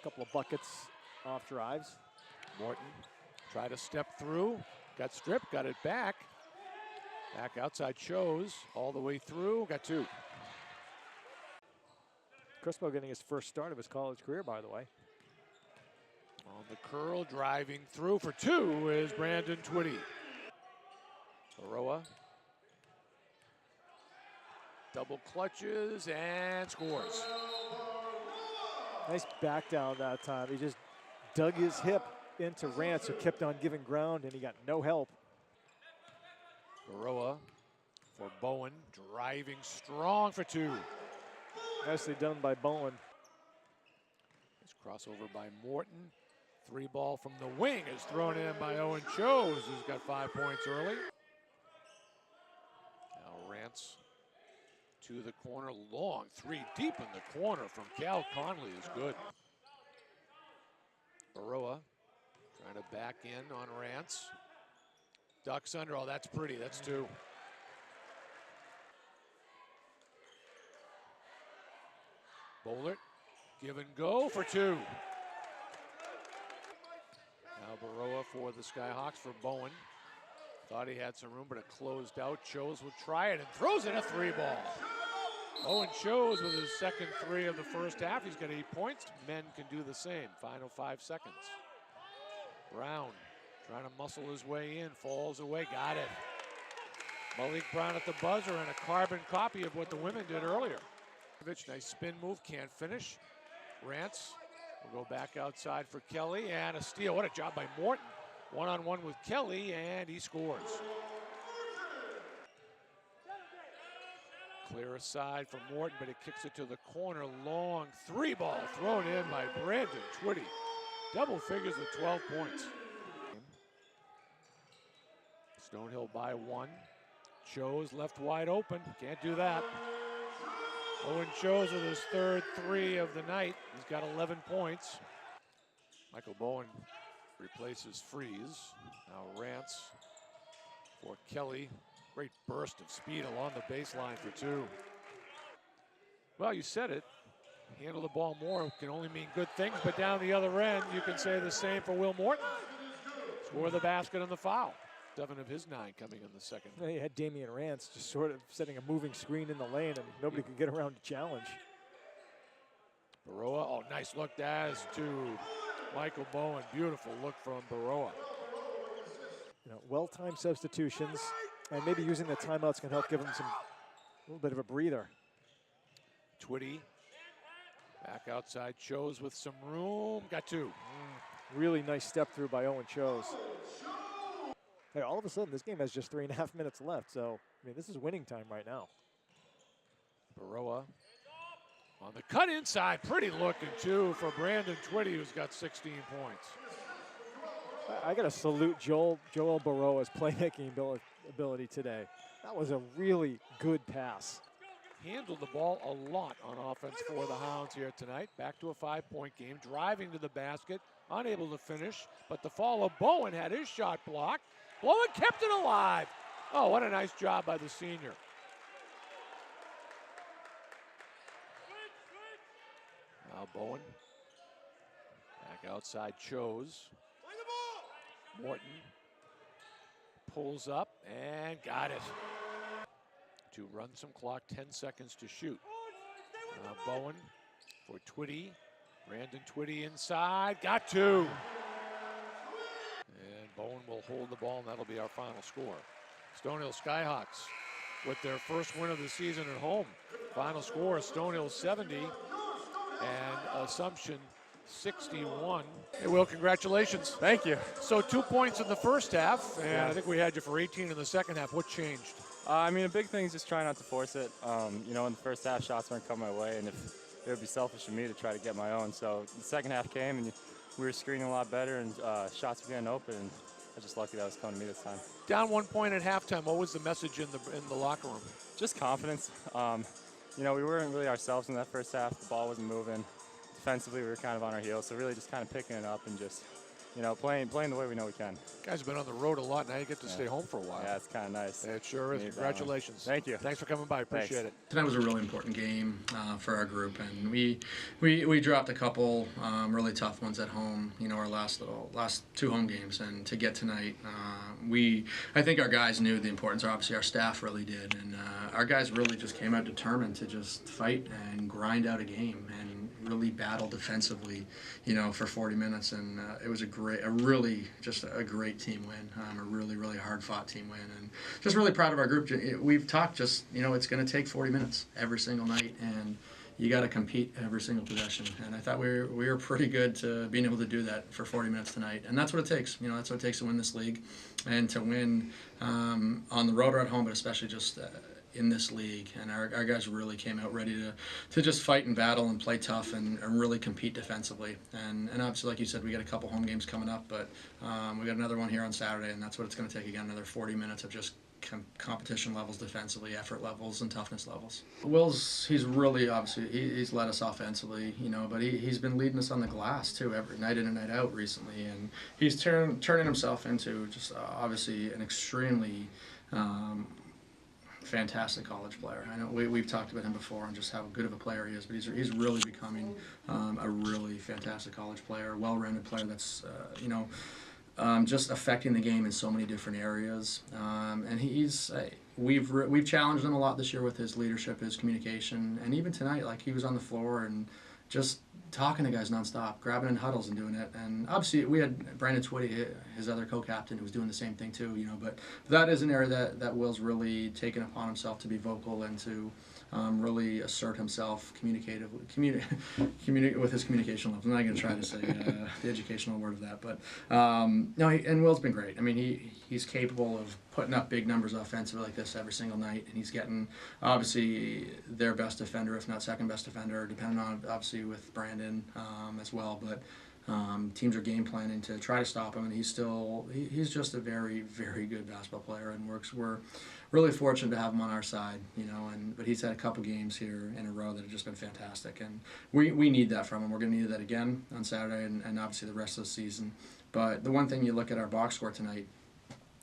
couple of buckets off drives. Moreton tried to step through, got stripped, got it back. Back outside shows, all the way through, got two. Crispo getting his first start of his college career, by the way. On the curl, driving through for two is Brandon Twitty. Baroa. Double clutches and scores. Nice back down that time. He just dug his hip into Rance, who kept on giving ground, and he got no help. Baroa for Bowen, driving strong for two. Nicely done by Bowen. Nice crossover by Moreton. Three ball from the wing is thrown in by Owen Chose, who's got 5 points early. Now Rance to the corner, long three deep in the corner from Cal Conley is good. Baroa trying to back in on Rance. Ducks under, oh that's pretty, that's two. Bollert, give and go for two. Now Baroa for the Skyhawks for Bowen. Thought he had some room, but it closed out. Chose will try it and throws in a three ball. Owen Chose with his second three of the first half. He's got 8 points. Men can do the same. Final 5 seconds. Brown trying to muscle his way in, falls away, got it. Malik Brown at the buzzer and a carbon copy of what the women did earlier. Nice spin move, can't finish. Rance will go back outside for Kelly and a steal. What a job by Moreton. One-on-one with Kelly and he scores. Clear aside for Moreton, but it kicks it to the corner. Long three ball thrown in by Brandon Twitty. Double figures with 12 points. Stonehill by 1. Chose left wide open. Can't do that. Owen Chose with his third three of the night. He's got 11 points. Michael Bowen replaces Freeze. Now Rance for Kelly. Great burst of speed along the baseline for two. Well, you said it. Handle the ball more can only mean good things, but down the other end, you can say the same for Will Moreton. Score the basket and the foul. 7 of his 9 coming in the second. He had Damian Rance just sort of setting a moving screen in the lane, and nobody could get around to challenge. Baroa, oh, nice look as to Michael Bowen. Beautiful look from Baroa. You know, well-timed substitutions, and maybe using the timeouts can help give him a little bit of a breather. Twitty back outside, Chose with some room, got two. Really nice step through by Owen Chose. Hey, all of a sudden, this game has just 3.5 minutes left, so, I mean, this is winning time right now. Baroa on the cut inside, pretty looking too for Brandon Twitty, who's got 16 points. I got to salute Joel Baroa's playmaking ability today. That was a really good pass. Handled the ball a lot on offense for the Hounds here tonight. Back to a 5-point game, driving to the basket, unable to finish, but the fall of Bowen had his shot blocked. Bowen kept it alive. Oh, what a nice job by the senior. Now Bowen back outside, Chose. Moreton pulls up and got it. To run some clock, 10 seconds to shoot. Bowen for Twitty. Brandon Twitty inside, got two. And Bowen will hold the ball, and that'll be our final score. Stonehill Skyhawks with their first win of the season at home. Final score, Stonehill 70 and Assumption 61. Hey, Will, congratulations. Thank you. So 2 points in the first half, and I think we had you for 18 in the second half. What changed? I mean, a big thing is just trying not to force it. You know, in the first half, shots weren't coming my way, and if it would be selfish of me to try to get my own. So the second half came, and we were screening a lot better, and shots were getting open, and I was just lucky that was coming to me this time. Down 1 point at halftime. What was the message in the locker room? Just confidence. You know, we weren't really ourselves in that first half. The ball wasn't moving. Defensively, we were kind of on our heels, so really just kind of picking it up and just you know, playing the way we know we can. Guys have been on the road a lot. Now you get to stay home for a while. Yeah, it's kind of nice. It sure is. Congratulations. Thank you. Thanks for coming by. Appreciate it. Tonight was a really important game for our group, and we dropped a couple really tough ones at home. You know, our last 2 home games, and to get tonight, I think our guys knew the importance. Obviously, our staff really did, and our guys really just came out determined to just fight and grind out a game and really battle defensively, you know, for 40 minutes, and it was a really great team win, a really hard-fought team win, and just really proud of our group. We've talked just, you know, it's going to take 40 minutes every single night, and you got to compete every single possession, and I thought we were pretty good to being able to do that for 40 minutes tonight, and that's what it takes. You know, that's what it takes to win this league, and to win on the road or at home, but especially just in this league. And our guys really came out ready to just fight and battle and play tough and really compete defensively. And obviously, like you said, we got a couple home games coming up, but we got another one here on Saturday, and that's what it's going to take again, another 40 minutes of just competition levels defensively, effort levels, and toughness levels. He's really, obviously, he's led us offensively, you know, but he's been leading us on the glass too, every night in and night out recently, and he's turning himself into just obviously an extremely fantastic college player. I know we've talked about him before and just how good of a player he is, but he's really becoming a really fantastic college player, well-rounded player that's you know, just affecting the game in so many different areas. And we've challenged him a lot this year with his leadership, his communication, and even tonight, like, he was on the floor and just talking to guys nonstop, grabbing in huddles and doing it. And obviously, we had Brandon Twitty, his other co-captain, who was doing the same thing too. You know, but that is an area that Will's really taken upon himself to be vocal and to really assert himself communicate with his communication levels. I'm not going to try to say the educational word of that, but no, and Will's been great. I mean, he's capable of putting up big numbers offensively like this every single night, and he's getting obviously their best defender, if not second best defender, depending on obviously with Brandon as well. But teams are game planning to try to stop him, and he's just a very good basketball player, and we're really fortunate to have him on our side, you know. But he's had a couple games here in a row that have just been fantastic, and we need that from him. We're going to need that again on Saturday, and obviously the rest of the season. But the one thing, you look at our box score tonight,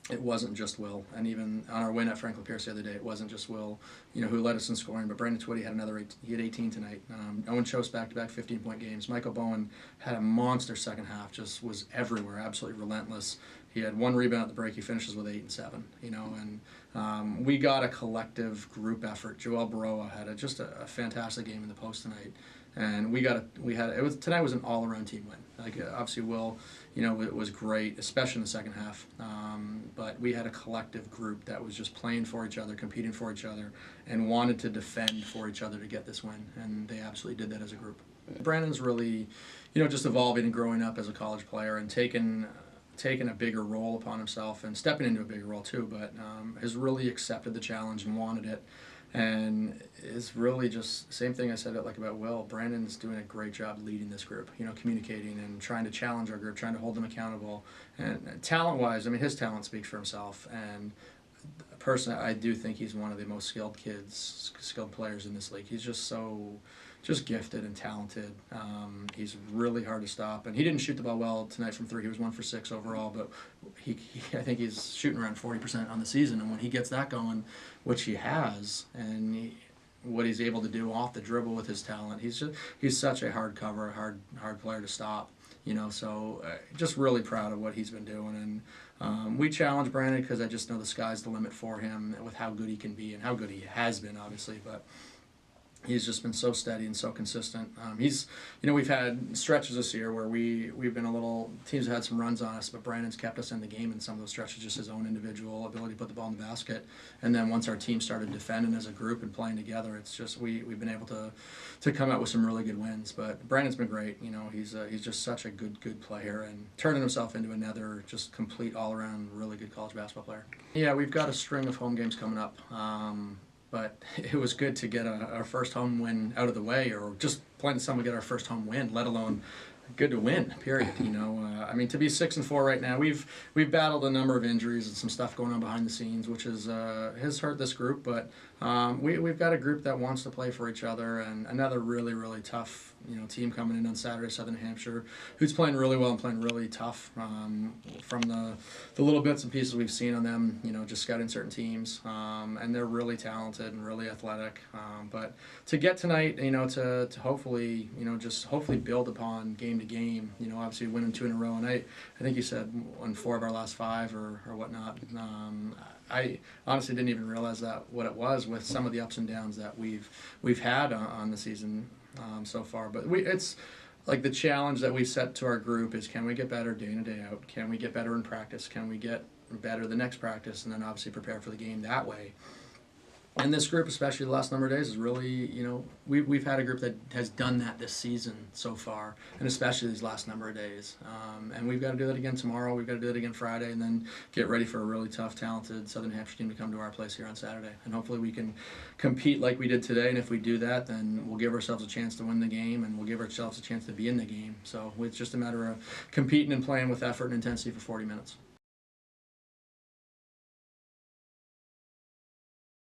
it wasn't just Will, and even on our win at Franklin Pierce the other day, it wasn't just Will, you know, who led us in scoring, but Brandon Twitty had he had 18 tonight. Owen Chose back-to-back 15-point games. Michael Bowen had a monster second half, just was everywhere, absolutely relentless. He had 1 rebound at the break. He finishes with 8 and 7, you know, and we got a collective group effort. Joel Baroa had just a fantastic game in the post tonight, and tonight was an all-around team win. Like, obviously Will, you know, it was great, especially in the second half. But we had a collective group that was just playing for each other, competing for each other, and wanted to defend for each other to get this win, and they absolutely did that as a group. Brandon's really, you know, just evolving and growing up as a college player and taking a bigger role upon himself and stepping into a bigger role too, but has really accepted the challenge and wanted it, and is really just same thing I said about Will. Brandon's doing a great job leading this group, you know, communicating and trying to challenge our group, trying to hold them accountable. And talent-wise, I mean, his talent speaks for himself, and personally, I do think he's one of the most skilled players in this league. He's just gifted and talented. He's really hard to stop, and he didn't shoot the ball well tonight from 3. He was 1 for 6 overall, but I think he's shooting around 40% on the season, and when he gets that going, which he has, and what he's able to do off the dribble with his talent, he's such a hard cover, hard player to stop, you know. So just really proud of what he's been doing, and we challenge Brandon because I just know the sky's the limit for him with how good he can be and how good he has been, obviously, but he's just been so steady and so consistent. You know, we've had stretches this year where we've been teams have had some runs on us, but Brandon's kept us in the game in some of those stretches, just his own individual ability to put the ball in the basket. And then once our team started defending as a group and playing together, it's just we've been able to come out with some really good wins. But Brandon's been great. You know, he's just such a good player and turning himself into another just complete all-around really good college basketball player. Yeah, we've got a string of home games coming up. But it was good to get our first home win out of the way, or just playing someone get our first home win, let alone good to win, period. You know, I mean, to be 6-4 right now, we've battled a number of injuries and some stuff going on behind the scenes, which has hurt this group. But we've got a group that wants to play for each other, and another really, really tough team coming in on Saturday, Southern Hampshire, who's playing really well and playing really tough. From the little bits and pieces we've seen on them, just scouting certain teams, and they're really talented and really athletic. But to get tonight, to hopefully, just hopefully build upon game to game. Obviously winning 2 in a row, and I think you said won 4 of our last 5 or whatnot. I honestly didn't even realize what it was with some of the ups and downs that we've had on the season so far. But it's like the challenge that we set to our group is, can we get better day in and day out? Can we get better in practice? Can we get better the next practice? And then obviously prepare for the game that way. And this group, especially the last number of days, is really, we've had a group that has done that this season so far, and especially these last number of days. And we've got to do that again tomorrow. We've got to do it again Friday, and then get ready for a really tough, talented Southern Hampshire team to come to our place here on Saturday. And hopefully we can compete like we did today, and if we do that, then we'll give ourselves a chance to win the game, and we'll give ourselves a chance to be in the game. So it's just a matter of competing and playing with effort and intensity for 40 minutes.